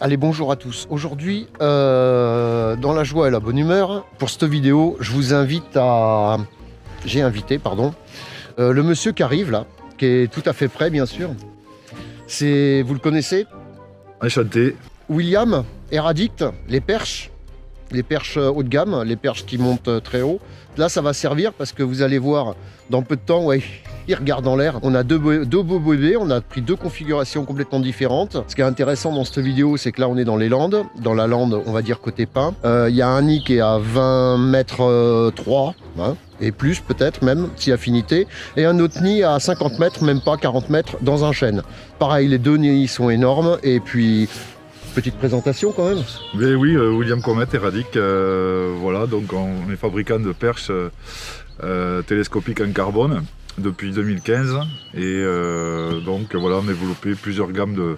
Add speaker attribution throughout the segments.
Speaker 1: Allez, bonjour à tous. Aujourd'hui, dans la joie et la bonne humeur, pour cette vidéo, je vous invite à... J'ai invité, pardon, le monsieur qui arrive là, qui est tout à fait prêt, bien sûr. C'est, vous le connaissez?
Speaker 2: Enchanté.
Speaker 1: William, Eradict, les perches haut de gamme, les perches qui montent très haut. Là, ça va servir parce que vous allez voir dans peu de temps, ouais, il regarde en l'air. On a deux beaux bébés, on a pris deux configurations complètement différentes. Ce qui est intéressant dans cette vidéo, c'est que là, on est dans les Landes. Dans la Lande, on va dire côté pin. Il y a un nid qui est à 20 mètres 3, hein, et plus peut-être même, si affinité. Et un autre nid à 50 mètres, même pas 40 mètres, dans un chêne. Pareil, les deux nids sont énormes. Et puis... petite présentation quand même.
Speaker 2: Mais oui, William Comet, Eradic, voilà, donc on est fabricant de perches télescopiques en carbone depuis 2015 et donc voilà, on a développé plusieurs gammes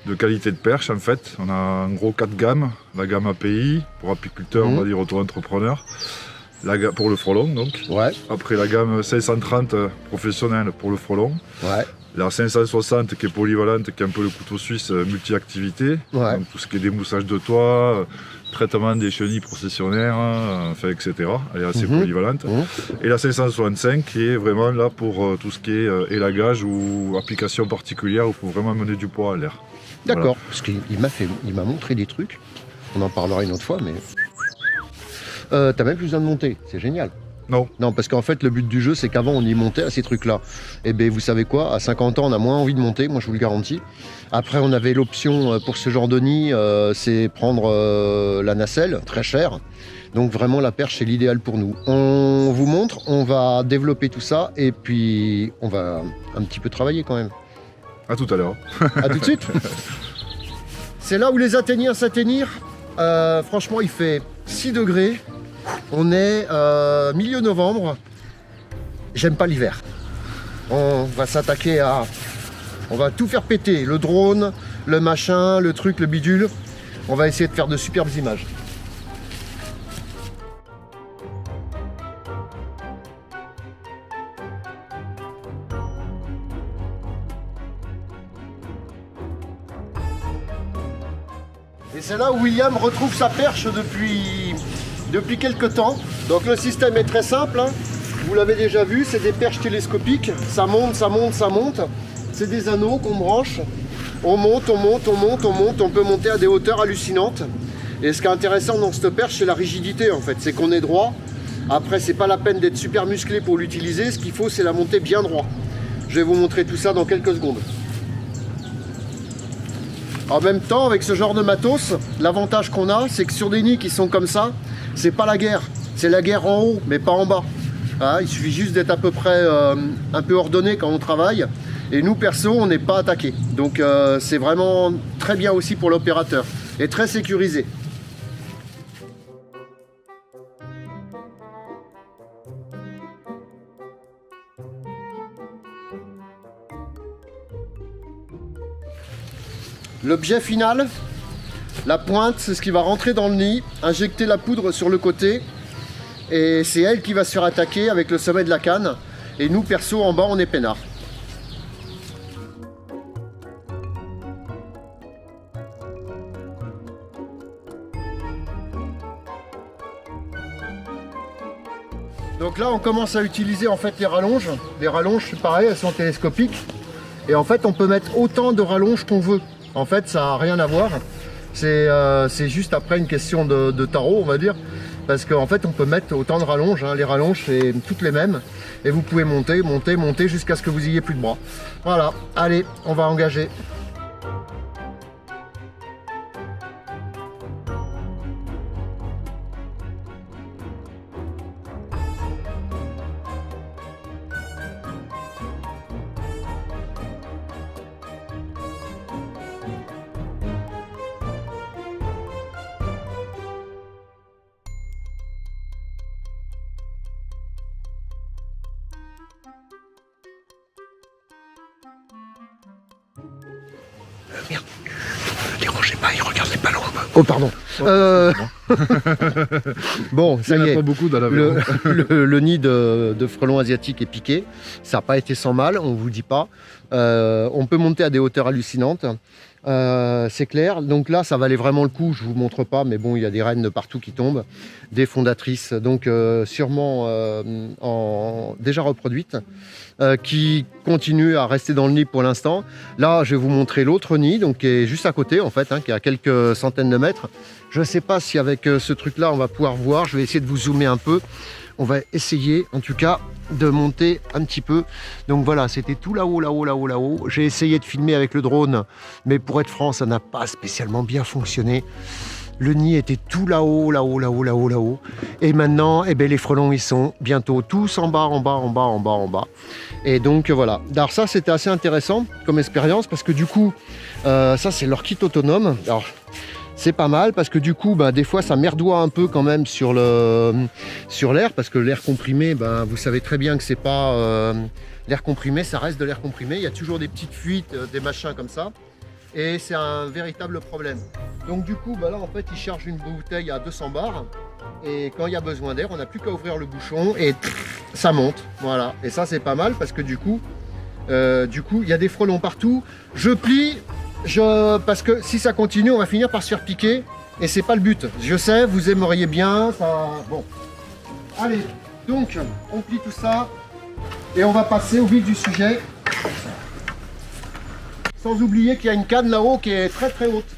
Speaker 2: de qualité de perches en fait. On a en gros 4 gammes, la gamme API pour apiculteurs, on va dire auto-entrepreneurs, pour le frelon donc. Ouais. Après la gamme 530 professionnelle pour le frelon. Ouais. La 560 qui est polyvalente, qui est un peu le couteau suisse multi-activité, ouais. Donc tout ce qui est démoussage de toit, traitement des chenilles processionnaires, enfin, etc. Elle est assez polyvalente. Et la 565 qui est vraiment là pour tout ce qui est élagage ou application particulière où il faut vraiment mener du poids à l'air.
Speaker 1: D'accord, voilà. Parce qu'il m'a montré des trucs, on en parlera une autre fois, mais t'as même plus besoin de monter, c'est génial.
Speaker 2: Non.
Speaker 1: Non, parce qu'en fait, le but du jeu, c'est qu'avant, on y montait à ces trucs-là. Et bien, vous savez quoi, à 50 ans, on a moins envie de monter, moi, je vous le garantis. Après, on avait l'option pour ce genre de nid, c'est prendre la nacelle, très chère. Donc, vraiment, la perche, c'est l'idéal pour nous. On vous montre, on va développer tout ça, et puis, on va un petit peu travailler quand même.
Speaker 2: À tout à l'heure.
Speaker 1: À tout de suite. C'est là où les atteignir s'atteignir. Franchement, il fait 6 degrés. On est milieu novembre, j'aime pas l'hiver. On va s'attaquer à... On va tout faire péter, le drone, le machin, le truc, le bidule. On va essayer de faire de superbes images. Et c'est là où William retrouve sa perche depuis quelques temps. Donc le système est très simple, hein. Vous l'avez déjà vu, c'est des perches télescopiques, ça monte, ça monte, ça monte. C'est des anneaux qu'on branche, on monte, on monte, on monte, on monte, on peut monter à des hauteurs hallucinantes. Et ce qui est intéressant dans cette perche, c'est la rigidité en fait, c'est qu'on est droit. Après, c'est pas la peine d'être super musclé pour l'utiliser, ce qu'il faut c'est la monter bien droit. Je vais vous montrer tout ça dans quelques secondes. En même temps, avec ce genre de matos, l'avantage qu'on a, c'est que sur des nids qui sont comme ça, c'est pas la guerre, c'est la guerre en haut, mais pas en bas. Ah, il suffit juste d'être à peu près un peu ordonné quand on travaille. Et nous, perso, on n'est pas attaqué. Donc c'est vraiment très bien aussi pour l'opérateur et très sécurisé. L'objet final, la pointe, c'est ce qui va rentrer dans le nid, injecter la poudre sur le côté, et c'est elle qui va se faire attaquer avec le sommet de la canne. Et nous, perso, en bas, on est peinard. Donc là, on commence à utiliser en fait les rallonges. Les rallonges, c'est pareil, elles sont télescopiques. Et en fait, on peut mettre autant de rallonges qu'on veut. En fait, ça n'a rien à voir. C'est juste après une question de tarot, on va dire. Parce qu'en fait, on peut mettre autant de rallonges. Hein. Les rallonges, c'est toutes les mêmes. Et vous pouvez monter, monter, monter jusqu'à ce que vous ayez plus de bras. Voilà. Allez, on va engager. Merde, dérangez pas, il regarde les ballons. Oh pardon. Bon, ça y est,
Speaker 2: pas beaucoup dans la
Speaker 1: le nid de frelons asiatiques est piqué. Ça n'a pas été sans mal, on ne vous dit pas. On peut monter à des hauteurs hallucinantes. c'est clair. Donc là, ça valait vraiment le coup. Je vous montre pas, mais bon, il y a des rennes de partout qui tombent, des fondatrices, donc sûrement déjà reproduites, qui continuent à rester dans le nid pour l'instant. Là, je vais vous montrer l'autre nid, donc qui est juste à côté en fait, qui est à quelques centaines de mètres. Je ne sais pas si avec ce truc-là, on va pouvoir voir. Je vais essayer de vous zoomer un peu. On va essayer, en tout cas, de monter un petit peu. Donc voilà, c'était tout là-haut, là-haut, là-haut, là-haut. J'ai essayé de filmer avec le drone, mais pour être franc, ça n'a pas spécialement bien fonctionné. Le nid était tout là-haut, là-haut, là-haut, là-haut, là-haut. Et maintenant, eh ben, les frelons, ils sont bientôt tous en bas, en bas, en bas, en bas, en bas. Et donc voilà. Alors ça, c'était assez intéressant comme expérience, parce que du coup, ça, c'est leur kit autonome. Alors, c'est pas mal parce que du coup, des fois, ça merdoie un peu quand même sur l'air, parce que l'air comprimé, vous savez très bien que c'est pas l'air comprimé, ça reste de l'air comprimé. Il y a toujours des petites fuites, des machins comme ça, et c'est un véritable problème. Donc du coup, là, en fait, ils chargent une bouteille à 200 bars, et quand il y a besoin d'air, on n'a plus qu'à ouvrir le bouchon et ça monte. Voilà. Et ça, c'est pas mal parce que du coup, il y a des frelons partout. Je plie. Parce que si ça continue, on va finir par se faire piquer et c'est pas le but. Je sais, vous aimeriez bien, ça... Bon. Allez, donc, on plie tout ça et on va passer au vif du sujet. Sans oublier qu'il y a une canne là-haut qui est très très haute.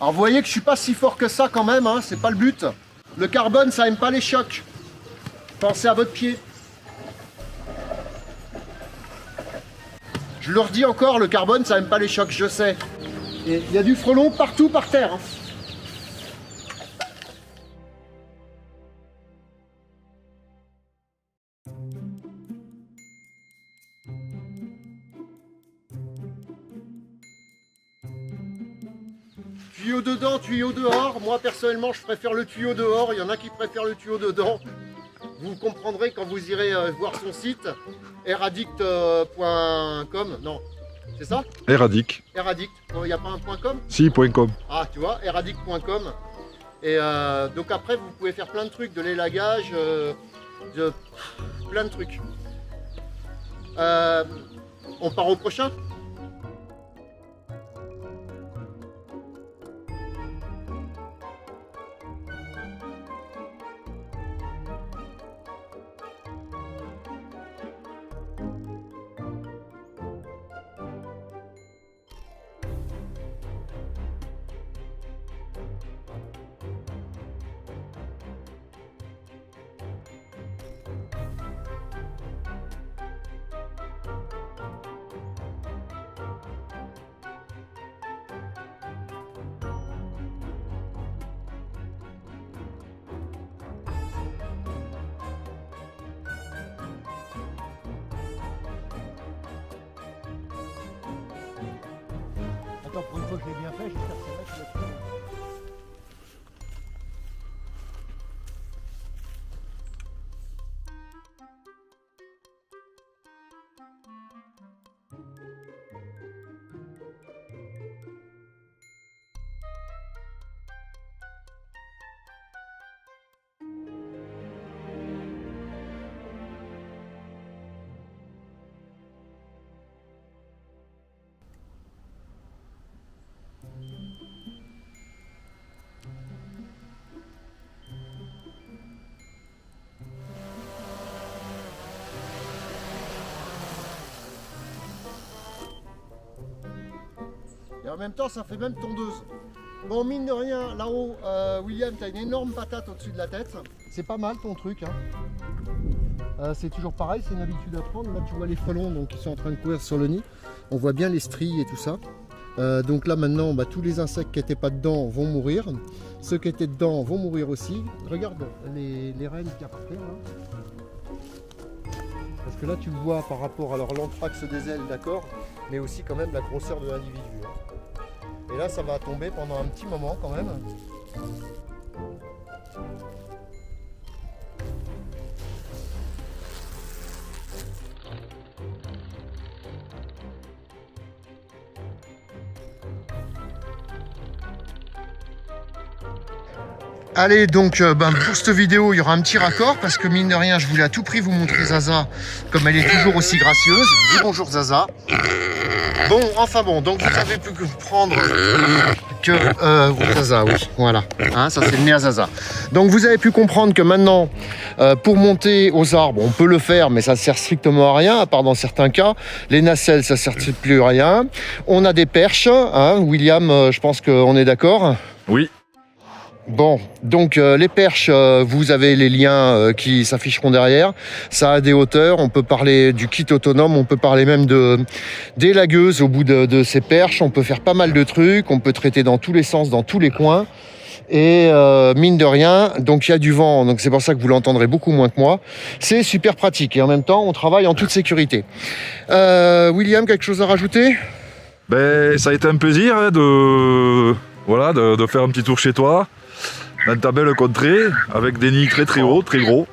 Speaker 1: Alors vous voyez que je suis pas si fort que ça quand même, c'est pas le but. Le carbone, ça aime pas les chocs. Pensez à votre pied. Je leur dis encore, le carbone, ça n'aime pas les chocs, je sais. Et il y a du frelon partout par terre. Tuyau dedans, tuyau dehors. Moi, personnellement, je préfère le tuyau dehors. Il y en a qui préfèrent le tuyau dedans. Vous comprendrez quand vous irez voir son site, airaddict.com, non, c'est ça?
Speaker 2: Airaddict.
Speaker 1: Airaddict, il n'y a pas un .com?
Speaker 2: Si, .com.
Speaker 1: Ah, tu vois, airaddict.com. Et donc après, vous pouvez faire plein de trucs, de l'élagage, plein de trucs. On part au prochain? Pour une fois que je l'ai bien fait, j'espère que c'est vrai que je l'ai fait. Et en même temps, ça fait même tondeuse. Bon, mine de rien, là-haut, William, tu as une énorme patate au-dessus de la tête. C'est pas mal ton truc. C'est toujours pareil, c'est une habitude à prendre. Là, tu vois les frelons donc, qui sont en train de courir sur le nid. On voit bien les stries et tout ça. Donc là, maintenant, tous les insectes qui n'étaient pas dedans vont mourir. Ceux qui étaient dedans vont mourir aussi. Regarde les reines qu'il y a par terre. Parce que là, tu le vois par rapport à l'anthrax des ailes, d'accord, mais aussi quand même la grosseur de l'individu. Et là, ça va tomber pendant un petit moment quand même. Allez, donc pour cette vidéo, il y aura un petit raccord parce que mine de rien, je voulais à tout prix vous montrer Zaza comme elle est toujours aussi gracieuse. Dis bonjour Zaza. Bon, enfin bon, donc vous avez pu comprendre que... Zaza, oui, voilà. Hein, ça, c'est le nez à Zaza. Donc vous avez pu comprendre que maintenant, pour monter aux arbres, on peut le faire, mais ça ne sert strictement à rien, à part dans certains cas. Les nacelles, ça ne sert plus à rien. On a des perches, hein, William, je pense qu'on est d'accord.
Speaker 2: Oui.
Speaker 1: Bon, donc les perches, vous avez les liens qui s'afficheront derrière. Ça a des hauteurs, on peut parler du kit autonome, on peut parler même des lagueuses au bout de ces perches. On peut faire pas mal de trucs, on peut traiter dans tous les sens, dans tous les coins. Et mine de rien, donc il y a du vent, donc c'est pour ça que vous l'entendrez beaucoup moins que moi. C'est super pratique et en même temps, on travaille en toute sécurité. William, quelque chose à rajouter ?
Speaker 2: Ben, ça a été un plaisir hein, de faire un petit tour chez toi. Dans ta belle contrée, avec des nids très très hauts, très gros.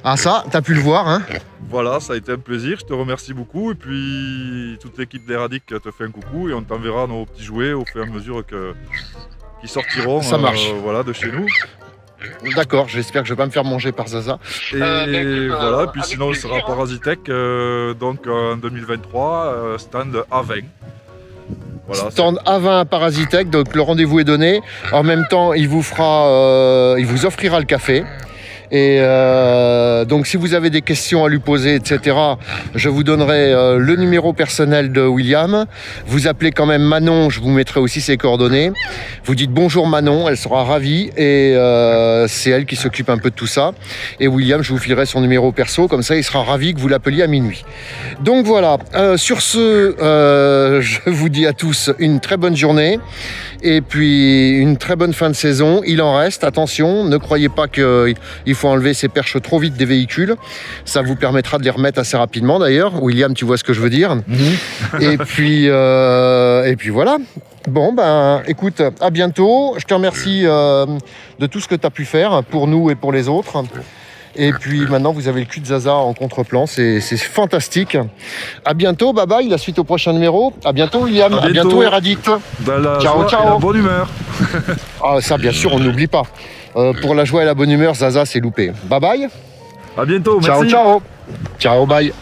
Speaker 1: Ah ça, t'as pu le voir, hein.
Speaker 2: Voilà, ça a été un plaisir, je te remercie beaucoup. Et puis, toute l'équipe d'Eradic te fait un coucou et on t'enverra nos petits jouets au fur et à mesure qu'ils sortiront
Speaker 1: Ça marche.
Speaker 2: voilà, de chez nous.
Speaker 1: D'accord, j'espère que je vais pas me faire manger par Zaza.
Speaker 2: Et voilà, et puis sinon, ce sera Parasitech, donc en 2023, stand A20. Voilà,
Speaker 1: stand A20 à Parasitech, donc le rendez-vous est donné. En même temps, il vous offrira le café. Et donc si vous avez des questions à lui poser, etc., je vous donnerai le numéro personnel de William. Vous appelez quand même Manon, je vous mettrai aussi ses coordonnées. Vous dites bonjour Manon, elle sera ravie et c'est elle qui s'occupe un peu de tout ça. Et William, je vous filerai son numéro perso, comme ça il sera ravi que vous l'appeliez à minuit. Donc voilà, sur ce, je vous dis à tous une très bonne journée. Et puis une très bonne fin de saison. Il en reste, attention, ne croyez pas qu'il faut enlever ces perches trop vite des véhicules. Ça vous permettra de les remettre assez rapidement d'ailleurs. William, tu vois ce que je veux dire. Et puis voilà. Bon, ben écoute, à bientôt. Je te remercie de tout ce que tu as pu faire pour nous et pour les autres. Et puis maintenant, vous avez le cul de Zaza en contre-plan, c'est fantastique. À bientôt, bye bye, la suite au prochain numéro. À bientôt, William. À bientôt, Eradic.
Speaker 2: Ciao, ciao. Et la bonne humeur.
Speaker 1: Ah, ça, bien sûr, on n'oublie pas. Pour la joie et la bonne humeur, Zaza, c'est loupé. Bye bye.
Speaker 2: À bientôt,
Speaker 1: ciao,
Speaker 2: merci.
Speaker 1: Ciao, ciao, bye.